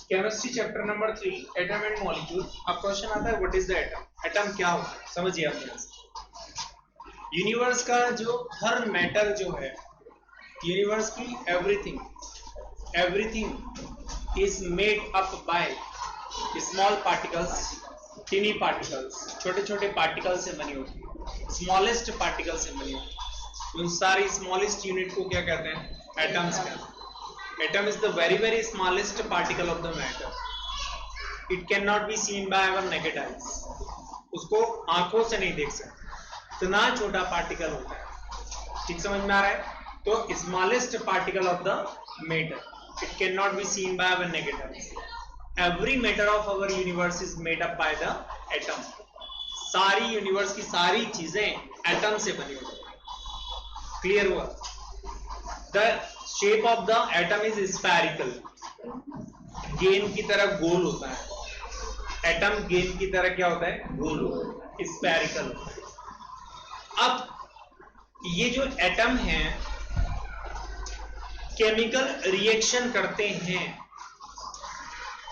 Chemistry chapter number 3 atom and molecule. अब question आता है what is the atom. Atom क्या होता है समझिए आप। यूनिवर्स का जो हर मैटर जो है, यूनिवर्स की everything is made up by small particles, tiny particles, छोटे छोटे पार्टिकल से बनी होती है, स्मॉलेस्ट पार्टिकल से बनी होती है। उन सारी स्मॉलेस्ट यूनिट को क्या कहते हैं? एटम्स कहते हैं। Atom is the very smallest particle of the matter. It cannot be seen by our naked eyes. उसको आंखों से नहीं देख सकते, इतना छोटा पार्टिकल होता है। ठीक समझ में आ रहा है? तो smallest particle of the matter, it can not be seen by our naked eyes. Every matter of our universe is made up by the atom. सारी यूनिवर्स की सारी चीजें एटम से बनी होती है। क्लियर हुआ? The shape of the atom is spherical. गेंद की तरह गोल होता है। एटम गेंद की तरह क्या होता है? गोल होता है, स्फेरिकल होता है। अब ये जो एटम है केमिकल रिएक्शन करते हैं।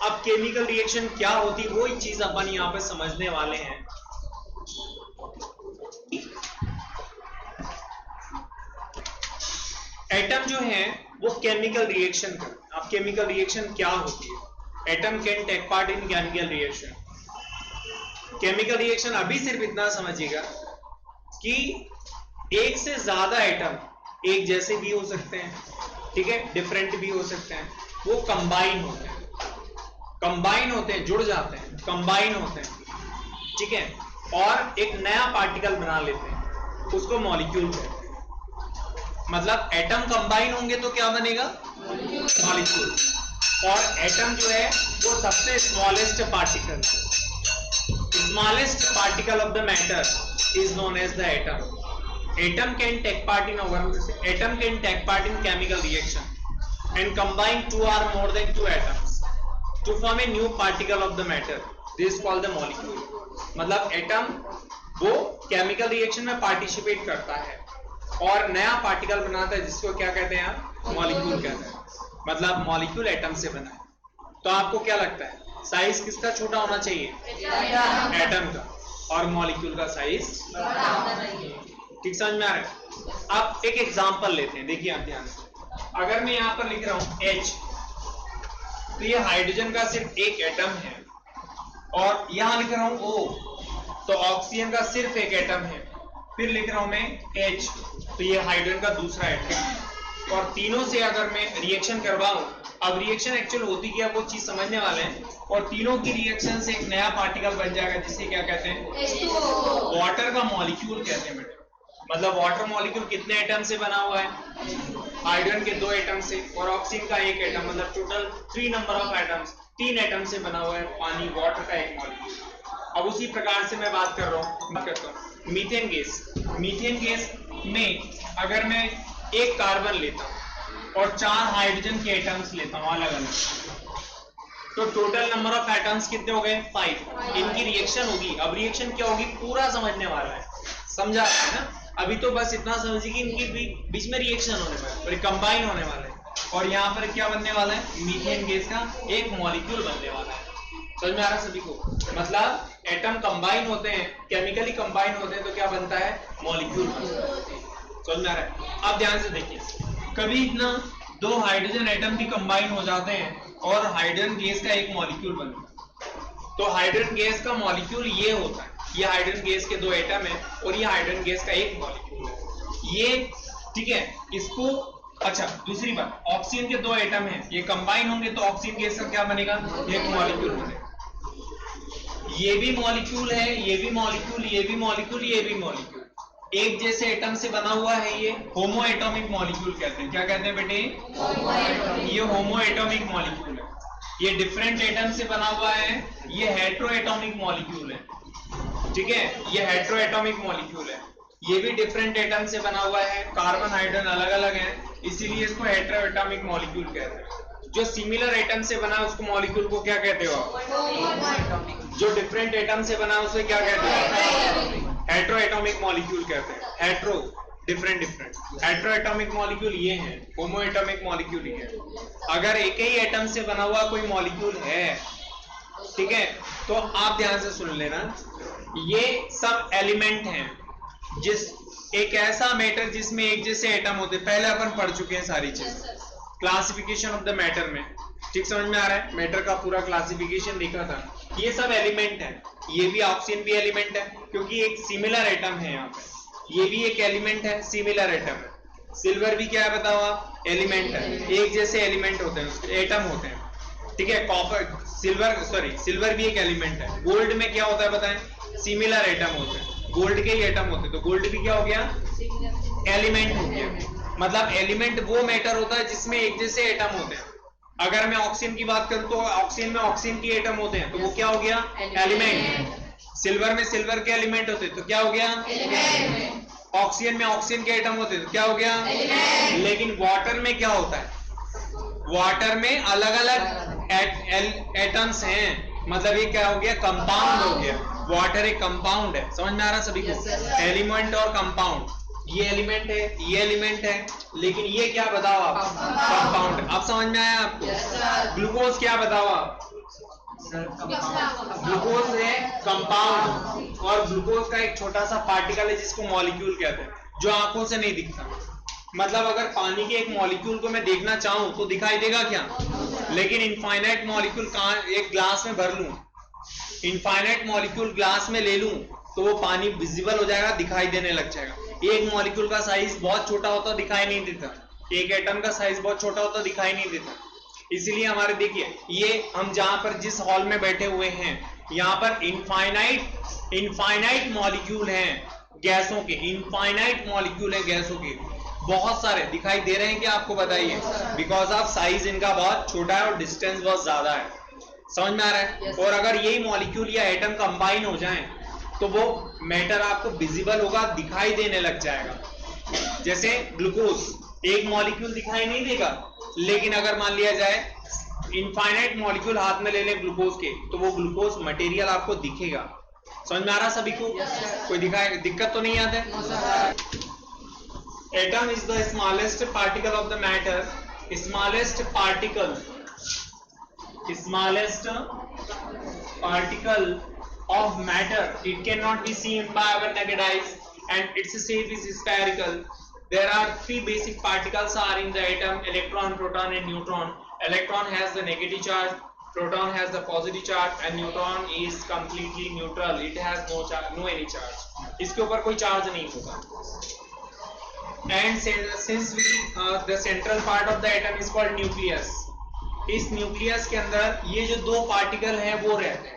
अब केमिकल रिएक्शन क्या होती है वही चीज अपन यहां पे समझने वाले हैं। एटम जो है वो केमिकल रिएक्शन करते हैं। अब केमिकल रिएक्शन क्या होती है? Atom can take part in chemical reaction. Chemical reaction अभी सिर्फ इतना समझिएगा कि एक से ज्यादा एटम एक जैसे भी हो सकते हैं, ठीक है, डिफरेंट भी हो सकते हैं, वो कंबाइन होते हैं, जुड़ जाते हैं, कंबाइन होते हैं, ठीक है, और एक नया पार्टिकल बना लेते हैं, उसको मॉलिक्यूल कहते हैं। मतलब एटम कंबाइन होंगे तो क्या बनेगा? मॉलिक्यूल। और एटम जो है वो सबसे smallest particle of the matter is known as the atom. Atom can take part in chemical reaction and combine two or more than two atoms to form a new particle of the matter. This is called the molecule. मतलब atom वो chemical reaction में participate करता है और नया particle बनाता है जिसको क्या कहते हैं आप? मॉलिक्यूल कहते हैं। मतलब मॉलिक्यूल एटम से बना है। तो आपको क्या लगता है साइज किसका छोटा होना चाहिए? एटम का। और मॉलिक्यूल का साइज बड़ा होना चाहिए। ठीक समझ में आ रहा है? अब एक एग्जांपल लेते हैं, देखिए आप ध्यान से। अगर मैं यहां पर लिख रहा हूं H, तो ये हाइड्रोजन का सिर्फ एक एटम है, और यहां लिख रहा हूं O, तो ऑक्सीजन का सिर्फ एक एटम है। फिर लिख रहा हूं मैं H, तो ये हाइड्रोजन का दूसरा एटम है। और तीनों से अगर मैं रिएक्शन करवाऊं, अब रिएक्शन एक्चुअल होती क्या वो चीज समझने वाले हैं, और तीनों की रिएक्शन से एक नया पार्टिकल बन जाएगा जिसे क्या कहते हैं? वाटर का मॉलिक्यूल कहते हैं बेटा। मतलब वाटर मॉलिक्यूल कितने एटम से बना हुआ है? हाइड्रोजन के 2 एटम से और ऑक्सीजन का 1 एटम, मतलब total 3 number of atoms, 3 atom से बना हुआ है पानी, वाटर का एक मॉलिक्यूल। अब उसी प्रकार से मैं बात करता हूँ मीथेन गैस। मीथेन गैस में अगर मैं एक कार्बन लेता हूँ और 4 हाइड्रोजन के एटम्स लेता हूँ अलग अलग, तो टोटल नंबर ऑफ एटम्स कितने हो गए? 5। इनकी रिएक्शन होगी। अब रिएक्शन क्या होगी पूरा समझने वाला है, समझा है ना? अभी तो बस इतना समझिए कि इनके बीच में रिएक्शन होने वाला है, कंबाइन होने वाला है, और यहाँ पर क्या बनने वाला है? मीथेन गैस का एक मॉलिक्यूल बनने वाला है। समझ में आ रहा है सभी को? मतलब एटम कंबाइन होते हैं, केमिकली कंबाइन होते हैं, तो क्या बनता है? मॉलिक्यूल बनता है। समझ में आ रहा है? आप ध्यान से देखिए, कभी इतना 2 हाइड्रोजन एटम भी कंबाइन हो जाते हैं और हाइड्रोजन गैस का एक मॉलिक्यूल बनता है। तो हाइड्रोजन गैस का मॉलिक्यूल ये होता है, ये हाइड्रोजन गैस के 2 एटम है और ये हाइड्रोजन गैस का एक मॉलिक्यूल है ये, ठीक है। इसको अच्छा, दूसरी बात, ऑक्सीजन के 2 एटम है, ये कंबाइन होंगे तो ऑक्सीजन गैस का क्या बनेगा? एक मॉलिक्यूल बनेगा। ये भी मॉलिक्यूल है, ये भी मॉलिक्यूल, ये भी मॉलिक्यूल, ये भी मॉलिक्यूल, एक जैसे एटम से बना हुआ है। ये होमो एटॉमिक मॉलिक्यूल कहते हैं। क्या कहते हैं बेटे? ये होमो एटॉमिक मॉलिक्यूल है। ये डिफरेंट एटम से बना हुआ है, ये हेट्रो एटॉमिक मॉलिक्यूल है, ठीक है। ये हेट्रो एटॉमिक मॉलिक्यूल है, ये भी डिफरेंट एटम से बना हुआ है, कार्बन हाइड्रोजन अलग अलग हैं, इसीलिए इसको हेट्रो एटॉमिक मॉलिक्यूल कहते हैं। जो सिमिलर एटम से बना है उसको मॉलिक्यूल को क्या कहते हो आप? जो डिफरेंट एटम से बना है उसे क्या कहते हो? हेट्रो एटॉमिक मॉलिक्यूल कहते हैं। Hetero different different. Heteroatomic molecule ये हैं, होमो एटॉमिक मॉलिक्यूल ये है। अगर एक ही एटम से बना हुआ कोई मॉलिक्यूल है, ठीक है, तो आप ध्यान से सुन लेना, ये सब एलिमेंट हैं। जिस एक ऐसा मैटर जिसमें एक जैसे एटम होते, पहले अपन पढ़ चुके हैं सारी चीज क्लासिफिकेशन ऑफ द मैटर में, ठीक समझ में आ रहा है? मैटर का पूरा क्लासिफिकेशन देखा था। ये सब एलिमेंट है, ये भी ऑक्सीजन भी एलिमेंट है क्योंकि एक सिमिलर एटम है यहाँ पे, ये भी एक एलिमेंट है, सिमिलर एटम है। सिल्वर भी क्या है बताओ आप? एलिमेंट है, एक जैसे एलिमेंट होते हैं, उसके एटम होते हैं, ठीक है। कॉपर सिल्वर भी एक एलिमेंट है। गोल्ड में क्या होता है बताएं? सिमिलर एटम होते हैं, गोल्ड के ही एटम होते हैं, तो गोल्ड भी क्या हो गया? एलिमेंट हो गया। मतलब एलिमेंट वो मैटर होता है जिसमें एक जैसे एटम होते हैं। अगर मैं ऑक्सीजन की बात करूं तो ऑक्सीजन में ऑक्सीजन की एटम होते हैं, तो वो क्या हो गया? एलिमेंट। सिल्वर में सिल्वर के एलिमेंट होते हैं, तो क्या हो गया? एलिमेंट। ऑक्सीजन में ऑक्सीजन के एटम होते हैं, तो क्या हो गया? एलिमेंट। लेकिन वाटर में क्या होता है? वाटर में अलग अलग एटम्स हैं, मतलब ये क्या हो गया? कंपाउंड हो गया। वाटर एक कंपाउंड है, समझ में आ रहा सभी को? एलिमेंट और कंपाउंड, ये एलिमेंट है, ये एलिमेंट है, लेकिन ये क्या बताओ आप? कंपाउंड। अब समझ में आया आपको? ग्लूकोज क्या बताओ आप? ग्लूकोज है कंपाउंड, और ग्लूकोज का एक छोटा सा पार्टिकल है जिसको मॉलिक्यूल कहते हैं, जो आंखों से नहीं दिखता। मतलब अगर पानी के एक मॉलिक्यूल को मैं देखना चाहूं तो दिखाई देगा क्या? लेकिन इनफाइनाइट मॉलिक्यूल कहां? एक ग्लास में भर लूं, इनफाइनाइट मॉलिक्यूल ग्लास में ले लूं तो वो पानी विजिबल हो जाएगा, दिखाई देने लग जाएगा। एक मॉलिक्यूल का साइज बहुत छोटा होता, दिखाई नहीं देता। एक एटम का साइज बहुत छोटा होता, दिखाई नहीं देता। इसलिए हमारे देखिए, ये हम जहां पर जिस हॉल में बैठे हुए हैं, यहाँ पर इनफाइनाइट मॉलिक्यूल हैं गैसों के, इनफाइनाइट मॉलिक्यूल हैं गैसों के, बहुत सारे दिखाई दे रहे हैं कि आपको बताइए? बिकॉज ऑफ साइज इनका बहुत छोटा है और डिस्टेंस बहुत ज्यादा है, समझ में आ रहा है? और अगर यही मॉलिक्यूल या एटम कंबाइन हो जाएं तो वो मैटर आपको विजिबल होगा, दिखाई देने लग जाएगा। जैसे ग्लूकोज एक मॉलिक्यूल दिखाई नहीं देगा, लेकिन अगर मान लिया जाए इनफाइनाइट मॉलिक्यूल हाथ में ले लें ग्लूकोज के, तो वो ग्लूकोज मटेरियल आपको दिखेगा। समझ में आ रहा सभी को? कोई दिक्कत तो नहीं आते? Atom is the smallest particle of the matter, smallest particle of matter. It cannot be seen by our naked eyes and its shape is spherical. There are three basic particles are in the atom: electron, proton and neutron. Electron has the negative charge, proton has the positive charge and neutron is completely neutral. It has no charge, no any charge. इसके ऊपर कोई charge नहीं होगा। And since the central part of the atom is called nucleus. इस nucleus के अंदर ये जो दो पार्टिकल हैं वो रहते हैं,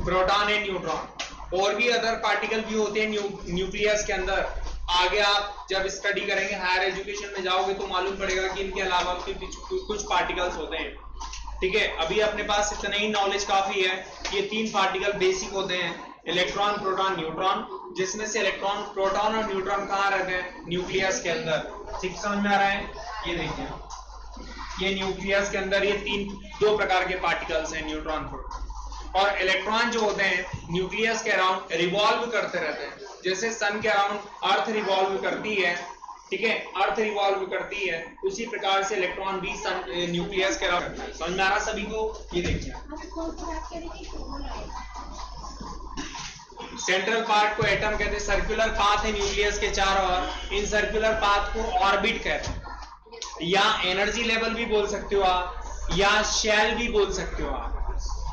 प्रोटॉन एंड न्यूट्रॉन। और भी अदर पार्टिकल भी होते हैं न्यूक्लियस के अंदर। आगे आप जब स्टडी करेंगे, हायर एजुकेशन में जाओगे तो मालूम पड़ेगा कि इनके अलावा कुछ पार्टिकल्स होते हैं, ठीक है। अभी अपने पास इतना ही नॉलेज काफी है। ये तीन पार्टिकल बेसिक होते हैं, इलेक्ट्रॉन, प्रोटॉन, न्यूट्रॉन, जिसमें से इलेक्ट्रॉन, प्रोटॉन और न्यूट्रॉन कहाँ रहते हैं? न्यूक्लियस के अंदर। ठीक समझ में आ रहा है? ये देखिए, ये न्यूक्लियस के अंदर ये दो प्रकार के पार्टिकल्स हैं, न्यूट्रॉन, प्रोटॉन। और इलेक्ट्रॉन जो होते हैं न्यूक्लियस के अराउंड रिवॉल्व करते रहते हैं, जैसे सन के अराउंड अर्थ रिवॉल्व करती है, ठीक है, अर्थ रिवॉल्व करती है, उसी प्रकार से इलेक्ट्रॉन भी सन न्यूक्लियस के अराउंड करता है। समझ में आ रहा सभी को? ये देखिए, सेंट्रल पार्ट को एटम कहते हैं, सर्कुलर पाथ है न्यूक्लियस के चारों ओर, इन सर्कुलर पाथ को ऑर्बिट कहते हैं, या एनर्जी लेवल भी बोल सकते हो आप, या शेल भी बोल सकते हो आप,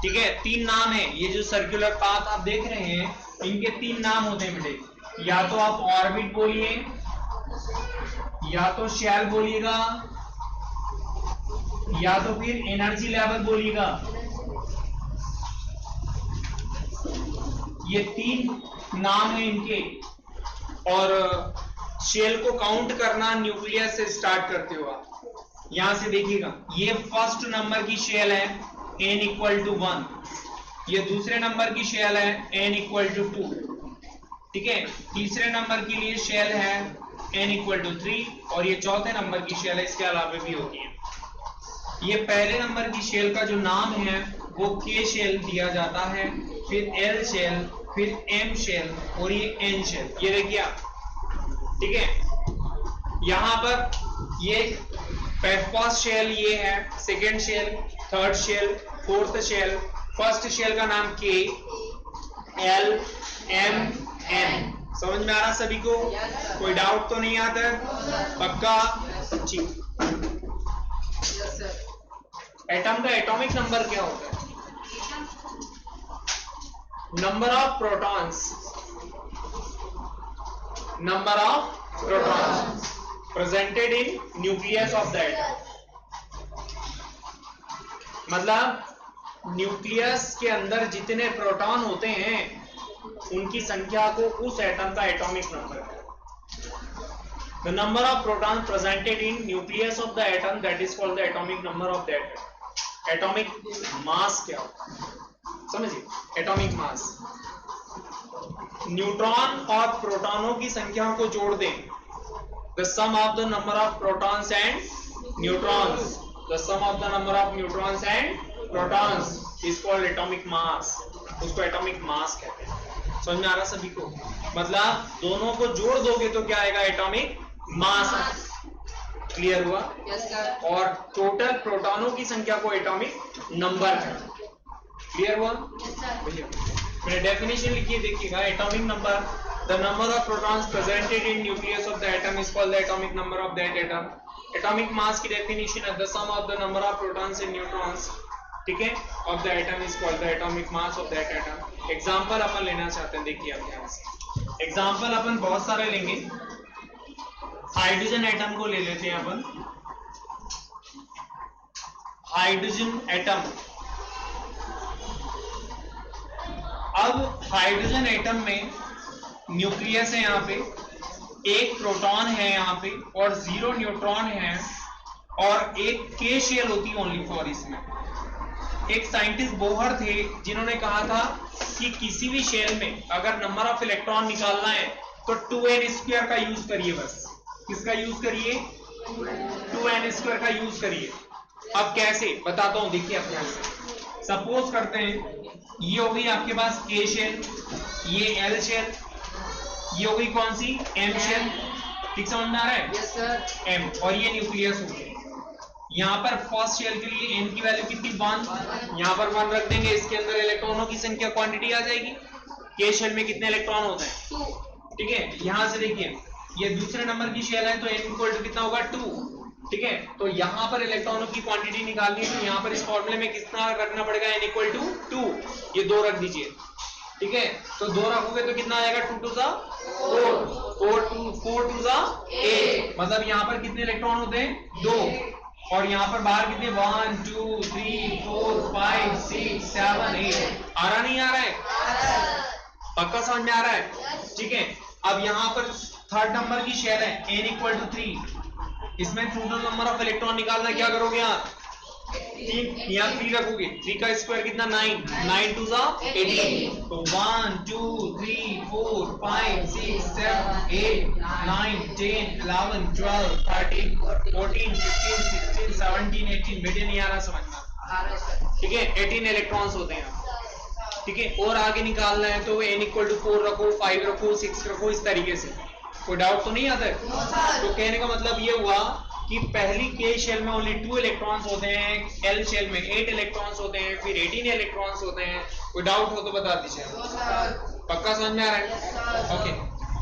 ठीक है। तीन नाम है, ये जो सर्कुलर पाथ आप देख रहे हैं इनके तीन नाम होते हैं बेटे, या तो आप ऑर्बिट बोलिए, या तो शेल बोलिएगा, या तो फिर एनर्जी लेवल बोलिएगा। ये तीन नाम है इनके। और शेल को काउंट करना न्यूक्लियस से स्टार्ट करते हो आप। यहां से देखिएगा, ये फर्स्ट नंबर की शेल है n इक्वल टू 1, ये दूसरे नंबर की शेल है n इक्वल टू 2, ठीक है। तीसरे नंबर के लिए शेल है n इक्वल टू 3, और ये चौथे नंबर की शेल है, इसके अलावा भी होती है। ये पहले नंबर की शेल का जो नाम है वो K शेल दिया जाता है, फिर L शेल, फिर M शेल और ये N शेल। ये देखिए आप, ठीक है। यहां पर ये फर्स्ट शेल ये है, second shell, third shell, fourth shell. First shell का नाम के, एल, एम, एन। समझ में आ रहा सभी को? कोई डाउट तो नहीं आता है? पक्का? ठीक। एटम का एटॉमिक नंबर क्या होता है? Number of protons, number of protons presented in nucleus of the atom. मतलब न्यूक्लियस के अंदर जितने प्रोटॉन होते हैं उनकी संख्या को उस एटम का एटॉमिक नंबर है। The number of protons presented in nucleus of the atom, that is called the atomic number of that atom. Atomic mass क्या होता है? समझिए, एटॉमिक मास। न्यूट्रॉन और प्रोटॉनों की संख्या को जोड़ दें, the sum of the number of protons and neutrons, the sum of the number of neutrons and protons is called atomic mass। उसको एटॉमिक मास कहते हैं। समझ में आ रहा सभी को? मतलब दोनों को जोड़ दोगे तो क्या आएगा? Atomic mass. क्लियर हुआ? Yes, sir. और टोटल प्रोटॉनों की संख्या को एटॉमिक नंबर है। क्लियर हुआ? Yes, sir. भैया मैंने डेफिनेशन लिखी है, देखिएगा। Atomic number, the number of protons presented in nucleus of the atom is called the atomic number of that atom. Atomic mass की डेफिनेशन है the sum of the number of protons and neutrons, ठीक है, of the atom is called the atomic mass of that atom. Example अपन लेना चाहते हैं, देखिए आप ध्यान से। एग्जांपल अपन बहुत सारे लेंगे। हाइड्रोजन एटम को ले लेते हैं अपन। हाइड्रोजन एटम, अब हाइड्रोजन एटम में न्यूक्लियस है, यहाँ पे एक प्रोटॉन है यहाँ पे और 0 न्यूट्रॉन है और एक के शेल होती है ओनली फॉर इसमें। एक साइंटिस्ट बोहर थे जिन्होंने कहा था कि किसी भी शेल में अगर नंबर ऑफ इलेक्ट्रॉन निकालना है तो 2n² का यूज करिए। बस किसका यूज करिए? 2n² का यूज करिए। अब कैसे बताता हूं, देखिए आप ध्यान से। सपोज करते हैं ये हो गई आपके पास के शेल, ये एल शेल, ये हो गई कौन सी? M shell. ठीक समझ में आ रहा है? Yes, sir. एम, और ये न्यूक्लियस हो गया। यहाँ पर फर्स्ट शेल के लिए एन की वैल्यू कितनी? 1। यहाँ पर 1 रख देंगे, इसके अंदर इलेक्ट्रॉनों की संख्या क्वांटिटी आ जाएगी। के शेल में कितने इलेक्ट्रॉन होते हैं? 2. ठीक है, यहां से देखिए ये दूसरे नंबर की शेल है तो n इक्वल टू कितना होगा? 2। ठीक है, तो यहां पर इलेक्ट्रॉनों की क्वांटिटी निकालनी है तो यहां पर इस फॉर्मूले में कितना रखना पड़ेगा? n equal to 2। ये 2 रख दीजिए। ठीक है, तो 2 रखोगे तो कितना आएगा? 2 2 4 4 2 8। मतलब यहां पर कितने इलेक्ट्रॉन होते हैं? 2। और यहाँ पर बाहर कितने? 1 2 3 4 5 6 7 8। आ रहा नहीं आ रहा है? पक्का समझ में आ रहा है? ठीक है, अब यहाँ पर थर्ड नंबर की शेल है n इक्वल टू 3। इसमें टोटल नंबर ऑफ इलेक्ट्रॉन निकालना, क्या करोगे? यहाँ 3, यहाँ 3 रखोगे। 3 का स्क्वायर कितना? 9। 9 2 18। तो 1 2 3 4 5 6 7 8 9 10 11 12 13 14 15 16 17 18। बेटे नहीं आ रहा समझ में? ठीक है, 18 इलेक्ट्रॉन्स होते हैं। ठीक है, और आगे निकालना है तो n इक्वल टू 4 रखो, 5 रखो, 6 रखो, इस तरीके से। कोई डाउट तो नहीं आता है? तो कहने का मतलब ये हुआ कि पहली के शेल में ओनली 2 इलेक्ट्रॉन्स होते हैं, एल शेल में 8 इलेक्ट्रॉन्स होते हैं, फिर 18 इलेक्ट्रॉन्स होते हैं। कोई डाउट हो तो बता दीजिए। पक्का समझ में आ रहा है? ओके,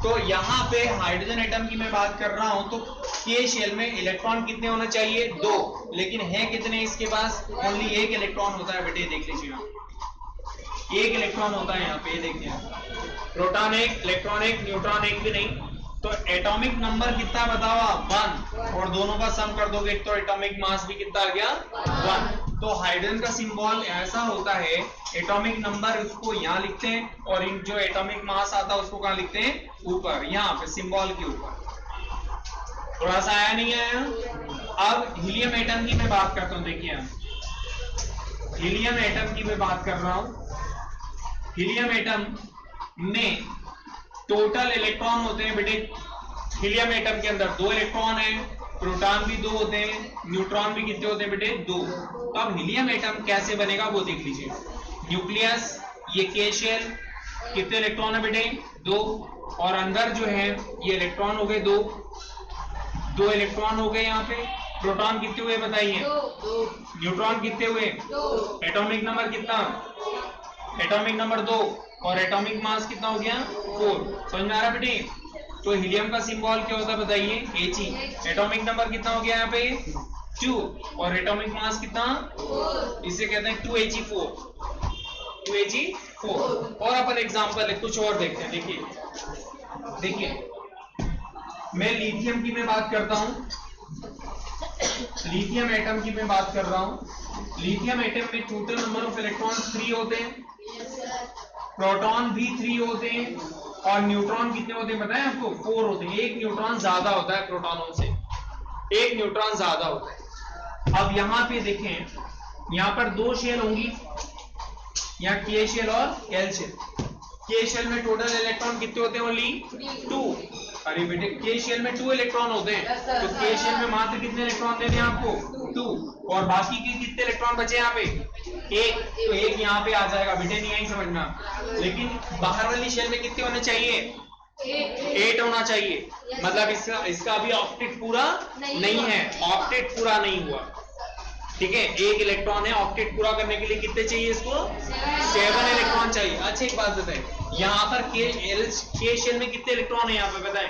तो यहाँ पे हाइड्रोजन एटम की मैं बात कर रहा हूं तो के शेल में इलेक्ट्रॉन कितने होने चाहिए? 2, लेकिन है कितने इसके पास? ओनली 1 इलेक्ट्रॉन होता है। बेटे देख लीजिए, 1 इलेक्ट्रॉन होता है यहाँ पे, देखिए। प्रोटॉन 1, इलेक्ट्रॉन 1, न्यूट्रॉन 1 भी नहीं। तो एटॉमिक नंबर कितना बताओ? 1। और दोनों का सम कर दोगे तो एटॉमिक मास भी कितना आ गया? 1। तो हाइड्रोजन का सिंबल ऐसा होता है, एटॉमिक नंबर उसको यहाँ लिखते हैं और इन जो एटॉमिक मास आता है उसको कहाँ लिखते हैं? ऊपर, यहाँ पे सिंबल के ऊपर। थोड़ा सा आया नहीं आया? अब हीलियम एटम की मैं बात करता हूँ। देखिए हीलियम एटम की मैं बात कर रहा हूं। हीलियम एटम में टोटल इलेक्ट्रॉन होते हैं बेटे। हीलियम एटम के अंदर 2 इलेक्ट्रॉन है, प्रोटॉन भी 2 होते हैं, न्यूट्रॉन भी कितने होते हैं बेटे? 2। तो अब हीलियम एटम कैसे बनेगा वो देख लीजिए। न्यूक्लियस, ये के शेल, कितने इलेक्ट्रॉन है बेटे? 2। और अंदर जो है ये इलेक्ट्रॉन हो गए 2। 2 इलेक्ट्रॉन हो गए यहाँ पे। प्रोटॉन कितने हुए बताइए? 2। न्यूट्रॉन कितने हुए? 2। एटॉमिक नंबर कितना? एटॉमिक नंबर 2 और एटॉमिक मास कितना हो गया? 4। समझ में आ रहा है बेटी? तो हीलियम का सिंबल क्या होता है बताइए? He। एटॉमिक नंबर कितना हो गया यहाँ पे? 2 और एटॉमिक मास कितना? 4। इसे कहते हैं 2He4। 2He4। और अपन एग्जांपल है कुछ और देखते हैं। देखिए मैं लिथियम की मैं बात करता हूं, लिथियम एटम की मैं बात कर रहा हूं। लिथियम एटम में टोटल नंबर ऑफ इलेक्ट्रॉन 3 होते हैं, प्रोटॉन भी 3 होते हैं और न्यूट्रॉन कितने होते हैं बताएं आपको? 4 होते हैं। एक न्यूट्रॉन ज्यादा होता है प्रोटॉनों से, एक न्यूट्रॉन ज्यादा होता है। अब यहां पे देखें, यहां पर 2 शेल होंगी, यहाँ के शेल और एल शेल। के शेल में टोटल इलेक्ट्रॉन कितने होते हैं? ओनली 2। अरे बेटे के शेल में 2 इलेक्ट्रॉन होते हैं, तो के शेल में मात्र कितने इलेक्ट्रॉन देने हैं आपको? 2। और बाकी के कितने इलेक्ट्रॉन बचे यहाँ पे? 1। तो 1 यहाँ पे आ जाएगा बेटे, नहीं आई समझना। लेकिन बाहर वाली शेल में कितने होने चाहिए? 8 होना चाहिए। मतलब इसका अभी ऑक्टेट पूरा नहीं है, ऑक्टेट पूरा नहीं हुआ। ठीक है, 1 इलेक्ट्रॉन है, ऑक्टेट पूरा करने के लिए कितने चाहिए इसको? 7 इलेक्ट्रॉन चाहिए। अच्छा एक बात बताएं, यहाँ पर के शेल में कितने इलेक्ट्रॉन है यहाँ पे बताएं?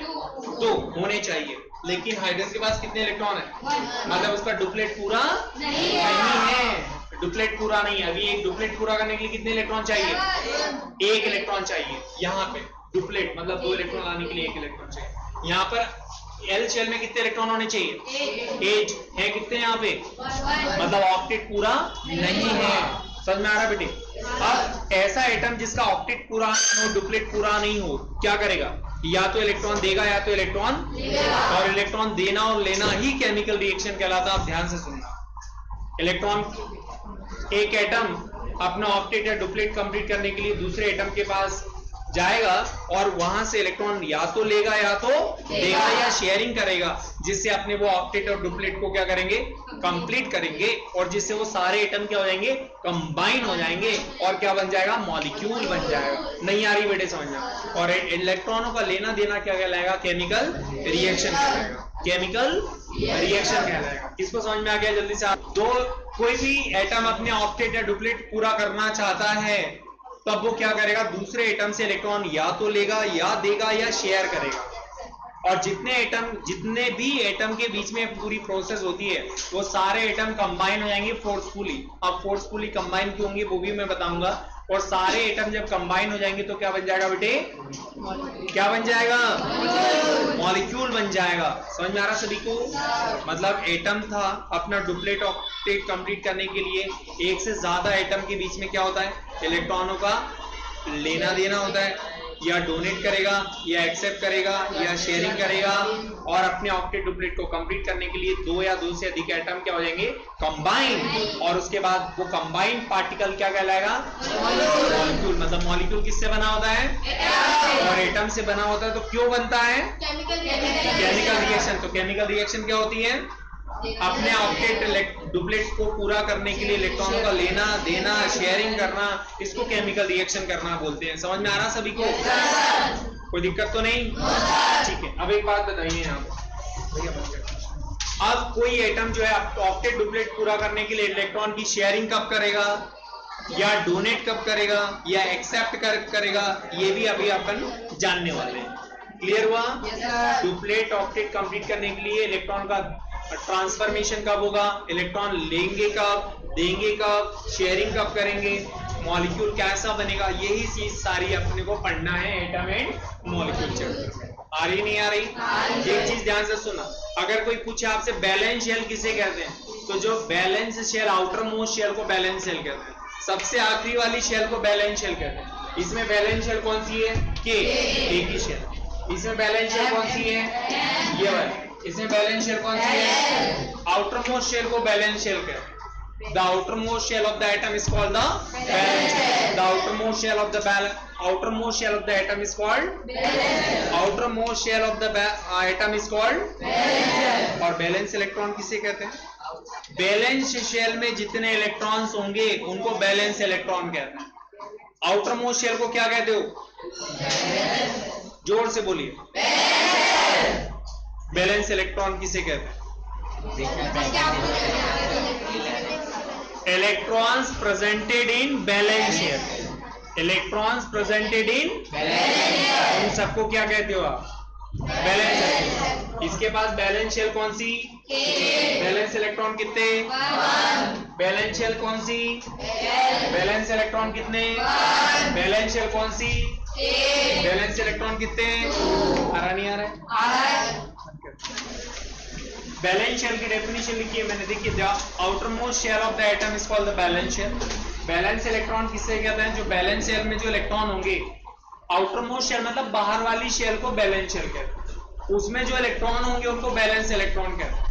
2 होने चाहिए। लेकिन हाइड्रोजन के पास कितने इलेक्ट्रॉन है? मतलब उसका डुप्लेट पूरा नहीं है, डुप्लेट पूरा नहीं है। अभी एक डुप्लेट पूरा करने के लिए कितने इलेक्ट्रॉन चाहिए? 1 इलेक्ट्रॉन चाहिए। यहाँ पे डुप्लेट मतलब 2 इलेक्ट्रॉन लाने के लिए 1 इलेक्ट्रॉन चाहिए। यहाँ पर एल शेल में कितने इलेक्ट्रॉन होने चाहिए? 8 है। कितने यहाँ पे? मतलब ऑक्टेट पूरा नहीं है। समझ में आ रहा है बेटे? अब ऐसा एटम जिसका ऑक्टेट पूरा हो, डुप्लेट पूरा नहीं हो, क्या करेगा? या तो इलेक्ट्रॉन देगा या तो इलेक्ट्रॉन और इलेक्ट्रॉन देना और लेना ही केमिकल रिएक्शन कहलाता है। आप ध्यान से सुनना। इलेक्ट्रॉन, एक एटम अपना ऑक्टेट या डुप्लेट कंप्लीट करने के लिए दूसरे एटम के पास जाएगा और वहां से इलेक्ट्रॉन या तो लेगा या तो देगा या शेयरिंग करेगा, जिससे अपने वो ऑक्टेट और डुप्लेट को क्या करेंगे? कंप्लीट करेंगे और जिससे वो सारे एटम क्या हो जाएंगे? कंबाइन हो जाएंगे और क्या बन जाएगा? मॉलिक्यूल बन जाएगा। नहीं आ रही बेटे समझना? और इलेक्ट्रॉनों का लेना देना क्या कहलाएगा? केमिकल रिएक्शन कहलाएगा। केमिकल रिएक्शन कहलाएगा। किसको समझ में आ गया? जल्दी से आप। दो कोई भी एटम अपने ऑक्टेट या डुप्लेट पूरा करना चाहता है, तब वो क्या करेगा? दूसरे एटम से इलेक्ट्रॉन या तो लेगा या देगा या शेयर करेगा। और जितने भी एटम के बीच में पूरी प्रोसेस होती है, वो सारे एटम कंबाइन हो जाएंगे फोर्सफुली। अब फोर्सफुली कंबाइन क्यों होंगे वो भी मैं बताऊंगा। और सारे एटम जब कंबाइन हो जाएंगे तो क्या बन जाएगा बेटे? क्या बन जाएगा? मॉलिक्यूल बन जाएगा। समझ में आ रहा सभी को? मतलब एटम था, अपना डुप्लेट ऑक्टेट कंप्लीट करने के लिए एक से ज्यादा एटम के बीच में क्या होता है? इलेक्ट्रॉनों का लेना देना होता है। या डोनेट करेगा या एक्सेप्ट करेगा या शेयरिंग करेगा। और अपने ऑक्टेट डुप्लेट को कंप्लीट करने के लिए 2 या 2 से अधिक एटम क्या हो जाएंगे? कंबाइन। और उसके बाद वो कंबाइंड पार्टिकल क्या कहलाएगा? मॉलिक्यूल। मतलब मॉलिक्यूल किससे बना होता है? और एटम से बना होता है। तो क्यों बनता है? Chemical reaction. तो केमिकल रिएक्शन क्या होती है? अपने ऑक्टेट डुप्लेट को पूरा करने के लिए इलेक्ट्रॉनों का लेना देना, शेयरिंग करना, इसको केमिकल रिएक्शन करना बोलते हैं। समझ में आ रहा सभी को? कोई दिक्कत तो नहीं? ठीक है। अब एक बात बताइए यहाँ पर, अब कोई एटम जो है ऑक्टेट डुप्लेट पूरा करने के लिए इलेक्ट्रॉन की शेयरिंग कब करेगा या डोनेट कब करेगा या एक्सेप्ट करेगा, ये भी अभी अपन जानने वाले हैं। क्लियर हुआ? डुप्लेट ऑक्टेट कंप्लीट करने के लिए इलेक्ट्रॉन का ट्रांसफॉर्मेशन कब होगा? इलेक्ट्रॉन लेंगे कब, देंगे कब, शेयरिंग कब करेंगे, मॉलिक्यूल कैसा बनेगा, यही चीज सारी अपने को पढ़ना है एटम एंड मॉलिक्यूल चैप्टर में। आ रही नहीं आ रही? एक चीज ध्यान से सुना, अगर कोई पूछे आपसे बैलेंस शेल किसे कहते हैं, तो जो valence shell, outermost shell को बैलेंस शेल कहते हैं, सबसे आखिरी वाली शेल को बैलेंस शेल कहते हैं। इसमें बैलेंस शेल कौन सी है? के, एक ही शेल। इसमें बैलेंस शेल कौन सी है? ये वाली। इसमें बैलेंस शेल कौन सी है? आउटर मोस्ट शेल को बैलेंस शेल कहते हैं। The outermost shell of the atom is called the valence shell. The outermost shell of the outermost shell of the atom is called valence. Outermost shell of the atom is called valence. और balance electron किसे कहते हैं? Balance shell में जितने electrons होंगे उनको balance electron कहते हैं। आउटर मोस्ट शेल को क्या कहते हो? जोर से बोलिए। बैलेंस इलेक्ट्रॉन किसे कहते हैं? Electrons presented in valence shell. Electrons presented in इन सबको क्या कहते हो आप? Valence shell. इसके पास बैलेंस शेल कौन सी? बैलेंस इलेक्ट्रॉन कितने? बैलेंस शेल कौन सी? बैलेंस इलेक्ट्रॉन कितने? बैलेंस शेल कौन सी? बैलेंस इलेक्ट्रॉन कितने? आ रहा नहीं आ रहा है? बैलेंस शेल की डेफिनेशन लिखी है मैंने, देखिए the outermost shell of the atom is called the valence shell. Valence electron किससे कहते हैं? जो बैलेंस शेल में जो इलेक्ट्रॉन होंगे, आउटर मोस्ट शेल मतलब बाहर वाली शेल को बैलेंस शेल कहते हैं, उसमें जो इलेक्ट्रॉन होंगे उनको बैलेंस इलेक्ट्रॉन कहते हैं।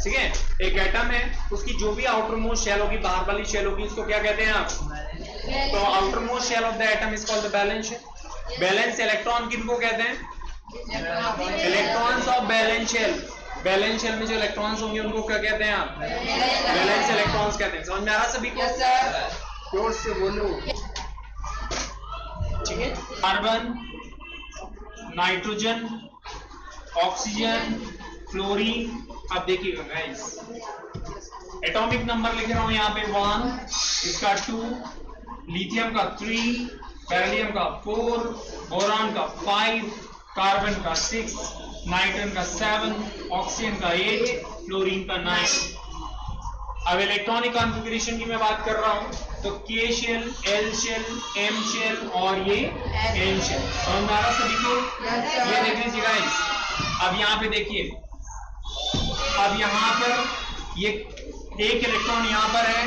ठीक है, एक एटम है, उसकी जो भी आउटर मोस्ट शेल होगी, बाहर वाली शेल होगी, इसको क्या कहते हैं आप? तो outermost shell of the atom is called the valence shell. Valence electron किनको कहते हैं? Electrons of valence shell. Valence shell में जो इलेक्ट्रॉन्स होंगे उनको क्या कहते हैं आप? बैलेंस इलेक्ट्रॉन्स कहते हैं। समझ में आ रहा सभी को? जोर से बोलो। ठीक है, कार्बन, नाइट्रोजन, ऑक्सीजन, फ्लोरीन। अब देखिएगा गाइस, एटॉमिक नंबर लिख रहा हूं यहाँ पे 1, इसका 2, लिथियम का 3, बेरिलियम का 4, बोरॉन का 5, कार्बन का 6, नाइट्रोजन का 7, ऑक्सीजन का 8, फ्लोरीन का 9। अब इलेक्ट्रॉनिक कॉन्फ़िगरेशन की मैं बात कर रहा हूं, तो K shell, L shell, M shell और ये N शेल। समझ में आ रहा सभी को? ये देख लीजिए गाइस, अब यहाँ पे देखिए, अब यहाँ पर ये एक इलेक्ट्रॉन यहाँ पर है,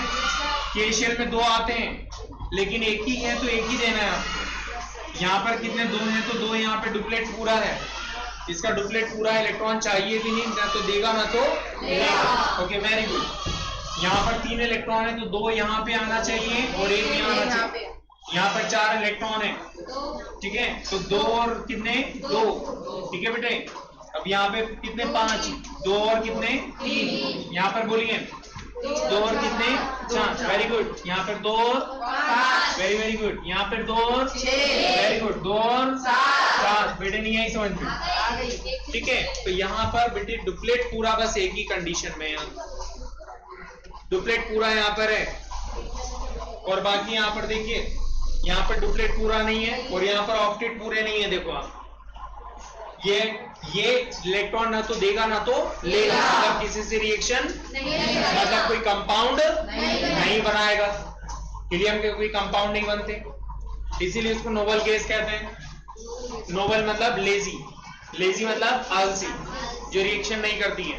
K शेल में 2 आते हैं, लेकिन एक ही है तो एक ही देना है आपको। यहाँ पर कितने 2 हैं तो 2, यहाँ पे डुप्लेट पूरा है, इसका डुप्लेट पूरा इलेक्ट्रॉन चाहिए भी नहीं, ना तो देगा ना तो लेगा। Okay, very good. यहाँ पर 3 इलेक्ट्रॉन है तो 2 यहाँ पे आना चाहिए और 1 यहाँ आना चाहिए। यहाँ पर 4 इलेक्ट्रॉन है, ठीक है, तो 2 और कितने? 2। ठीक है बेटे, अब यहाँ पे कितने? 5, 2 और कितने? 3। यहाँ पर बोलिए 2 और कितने? 4। Very good. यहाँ पर 2 और 5। Very very good. यहाँ पर 2 और 6। Very good. 2 और 7। बेटे नहीं आई समझ में? ठीक है, तो यहाँ पर बेटे डुप्लेट पूरा बस एक ही कंडीशन में, यहाँ डुप्लेट पूरा यहाँ पर है और बाकी यहाँ पर देखिए, यहाँ पर डुप्लेट पूरा नहीं है और यहाँ पर ऑक्टेट पूरे नहीं है। देखो आप, ये इलेक्ट्रॉन ना तो देगा ना तो लेगा, मतलब किसी से रिएक्शन मतलब कोई कंपाउंड नहीं बनाएगा। हीलियम के कोई कंपाउंड नहीं बनते, इसीलिए इसको नोबल गैस कहते हैं। नोबल मतलब लेजी, लेजी मतलब आलसी, जो रिएक्शन नहीं करती है।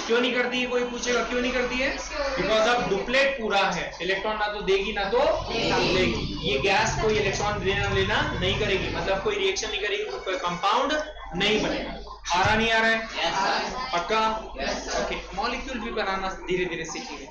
क्यों नहीं करती है? कोई पूछेगा क्यों नहीं करती है? बिकॉज अब डुप्लेट पूरा है, इलेक्ट्रॉन ना तो देगी ना तो लेगी। ये गैस कोई इलेक्ट्रॉन देना लेना नहीं करेगी, मतलब कोई रिएक्शन नहीं करेगी, कोई कंपाउंड नहीं बनेगा। आ रहा नहीं आ रहा है? पक्का? ओके, मॉलिक्यूल भी बनाना धीरे धीरे सीखेंगे।